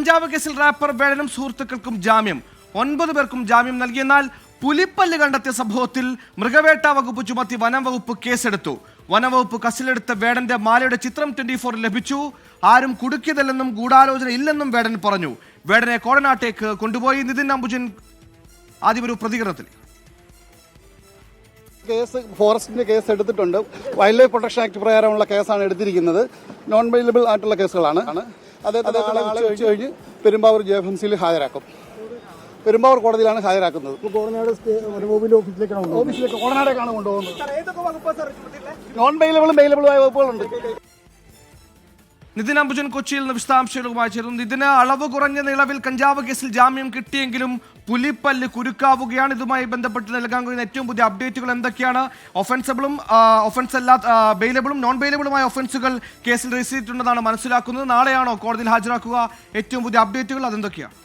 കഞ്ചാവ് കേസിൽ റാപ്പർ വേടനും സുഹൃത്തുക്കൾക്കും ജാമ്യം 9 പേർക്കും ജാമ്യം നൽകിയെന്നാൽ പുലിപ്പല്ല് കണ്ടെത്തിയ സംഭവത്തിൽ മൃഗവേട്ട വകുപ്പ് ചുമത്തി വനം വകുപ്പ് കേസെടുത്തു. വനം വകുപ്പ് കസ്റ്റഡിയിലെടുത്ത വേടന്റെ മാലയുടെ ചിത്രം 24 ലഭിച്ചു. ആരും കുടുക്കിയതല്ലെന്നും ഗൂഢാലോചന ഇല്ലെന്നും വേടൻ പറഞ്ഞു. വേടനെ കോടനാട്ടേക്ക് കൊണ്ടുപോയി. നിതിൻ അംബുജൻ ആദ്യം ഒരു പ്രതികരണത്തിൽ. കേസ് ഫോറസ്റ്റിന്റെ കേസ് എടുത്തിട്ടുണ്ട്. വൈൽഡ് ലൈഫ് പ്രൊട്ടക്ഷൻ ആക്ട് പ്രകാരമുള്ള കേസാണ് എടുത്തിരിക്കുന്നത്. നോൺ ബെയിലബിൾ ആയിട്ടുള്ള കേസുകളാണ്. അദ്ദേഹത്തെ നാളെ ഉച്ച കഴിഞ്ഞ് പെരുമ്പാവൂർ ജെഎഫ്എംസിയിൽ ഹാജരാക്കും. പെരുമ്പാവൂർ കോടതിയിലാണ് ഹാജരാക്കുന്നത്. ഓഫീസിലേക്ക് കോടനാടേക്കാണ് കൊണ്ടുപോകുന്നത്. നോൺ ബെയിലബിളും ബെയിലബിളുമായ വകുപ്പുകളുണ്ട്. നിതിൻ അംബുജൻ കൊച്ചിയിൽ നിന്ന് വിശദാംശങ്ങളുമായി ചേരുന്നു. ഇതിന് അളവ് കുറഞ്ഞ നിളവിൽ കഞ്ചാവ് കേസിൽ ജാമ്യം കിട്ടിയെങ്കിലും പുലിപ്പല്ല് കുരുക്കാവുകയാണ്. ഇതുമായി ബന്ധപ്പെട്ട് നൽകാൻ കഴിയുന്ന ഏറ്റവും പുതിയ അപ്ഡേറ്റുകൾ എന്തൊക്കെയാണ്? ഒഫൻസബിളും ഒഫൻസ് അല്ലാത്ത ബെയിലബിളും നോൺ ബെയിലബിളുമായ ഒഫൻസുകൾ കേസിൽ രജിസ്റ്റർ ചെയ്തിട്ടുണ്ടെന്നാണ് മനസ്സിലാക്കുന്നത്. നാളെയാണോ കോടതിയിൽ ഹാജരാക്കുക? ഏറ്റവും പുതിയ അപ്ഡേറ്റുകൾ അതെന്തൊക്കെയാണ്?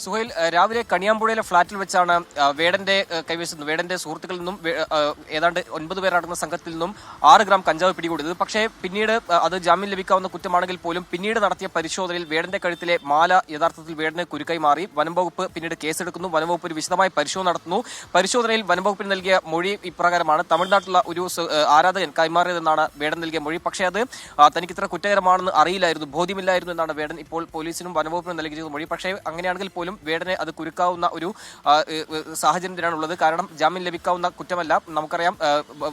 സുഹൈൽ, രാവിലെ കണിയാമ്പുഴയിലെ ഫ്ളാറ്റിൽ വെച്ചാണ് വേടന്റെ സുഹൃത്തുക്കളിൽ നിന്നും ഏതാണ്ട് 9 പേരടങ്ങുന്ന സംഘത്തിൽ നിന്നും 6 ഗ്രാം കഞ്ചാവ് പിടികൂടിയത്. പക്ഷേ പിന്നീട് അത് ജാമ്യം ലഭിക്കാവുന്ന കുറ്റമാണെങ്കിൽ പോലും പിന്നീട് നടത്തിയ പരിശോധനയിൽ വേടന്റെ കഴുത്തിലെ മാല യഥാർത്ഥത്തിൽ വേടന് കുരുക്കായി മാറി. വനം വകുപ്പ് പിന്നീട് കേസെടുക്കുന്നു. വനം വകുപ്പ് ഒരു വിശദമായ പരിശോധന നടത്തുന്നു. പരിശോധനയിൽ വനം വകുപ്പിന് നൽകിയ മൊഴി ഇപ്രകാരമാണ്. തമിഴ്നാട്ടിലുള്ള ഒരു ആരാധകൻ കൈമാറിയതെന്നാണ് വേടൻ നൽകിയ മൊഴി. പക്ഷേ അത് തനിക്ക് ഇത്ര കുറ്റകരമാണെന്ന് അറിയില്ലായിരുന്നു, ബോധ്യമില്ലായിരുന്നു എന്നാണ് വേടൻ ഇപ്പോൾ പോലീസിനും വനംവകുപ്പിനും നൽകിയ മൊഴി. പക്ഷേ അങ്ങനെയാണെങ്കിൽ പോലും വേടനെ അത് കുരുക്കാവുന്ന ഒരു സാഹചര്യം തന്നെയാണുള്ളത്. കാരണം ജാമ്യം ലഭിക്കാവുന്ന കുറ്റമല്ല. നമുക്കറിയാം,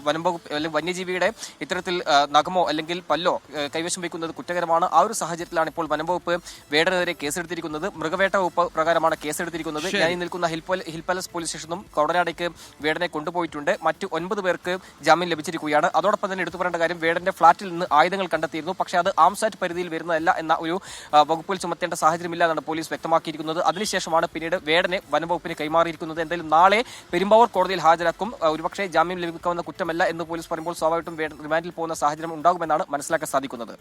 വനംവകുപ്പ് അല്ലെങ്കിൽ വന്യജീവിയുടെ ഇത്തരത്തിൽ നഖമോ അല്ലെങ്കിൽ പല്ലോ കൈവശം വയ്ക്കുന്നത് കുറ്റകരമാണ്. ആ ഒരു സാഹചര്യത്തിലാണ് ഇപ്പോൾ വനംവകുപ്പ് വേടനെതിരെ കേസെടുത്തിരിക്കുന്നത്. മൃഗവേട്ട വകുപ്പ് പ്രകാരമാണ് കേസെടുത്തിരിക്കുന്നത്. ഞാൻ നിൽക്കുന്ന ഹിൽ പാലസ് പോലീസ് സ്റ്റേഷനും കോടനാടേക്ക് വേടനെ കൊണ്ടുപോയിട്ടുണ്ട്. മറ്റ് 9 പേർക്ക് ജാമ്യം ലഭിച്ചിരിക്കുകയാണ്. അതോടൊപ്പം തന്നെ എടുത്തു പറയേണ്ട കാര്യം, വേടന്റെ ഫ്ളാറ്റിൽ നിന്ന് ആയുധങ്ങൾ കണ്ടെത്തിയിരുന്നു. പക്ഷേ അത് ആംസ് ആക്ട് പരിധിയിൽ വരുന്നതല്ല എന്ന ഒരു വകുപ്പിൽ ചുമത്തേണ്ട സാഹചര്യമില്ല എന്നാണ് പോലീസ് വ്യക്തമാക്കിയിരിക്കുന്നത്. അതിനുശേഷമാണ് പിന്നീട് വേടനെ വനംവകുപ്പിന് കൈമാറിയിരിക്കുന്നത്. എന്തായാലും നാളെ പെരുമ്പാവൂർ കോടതിയിൽ ഹാജരാക്കും. ഒരുപക്ഷെ ജാമ്യം ലഭിക്കാവുന്ന കുറ്റമല്ല എന്ന് പോലീസ് പറയുമ്പോൾ സ്വാഭാവികമായിട്ടും റിമാൻഡിൽ പോകുന്ന സാഹചര്യം ഉണ്ടാകുമെന്നാണ് മനസ്സിലാക്കാൻ സാധിക്കുന്നത്.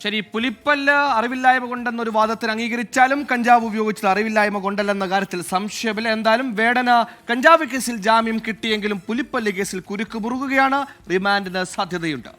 ശരി, പുലിപ്പല്ല് അറിവില്ലായ്മ കൊണ്ടെന്നൊരു വാദത്തിന് അംഗീകരിച്ചാലും കഞ്ചാവ് ഉപയോഗിച്ചത് അറിവില്ലായ്മ കൊണ്ടല്ലെന്ന കാര്യത്തിൽ സംശയമില്ല. എന്തായാലും വേടന കഞ്ചാവ് കേസിൽ ജാമ്യം കിട്ടിയെങ്കിലും പുലിപ്പല്ല് കേസിൽ കുരുക്ക് മുറുകുകയാണ്. റിമാൻഡിന് സാധ്യതയുണ്ട്.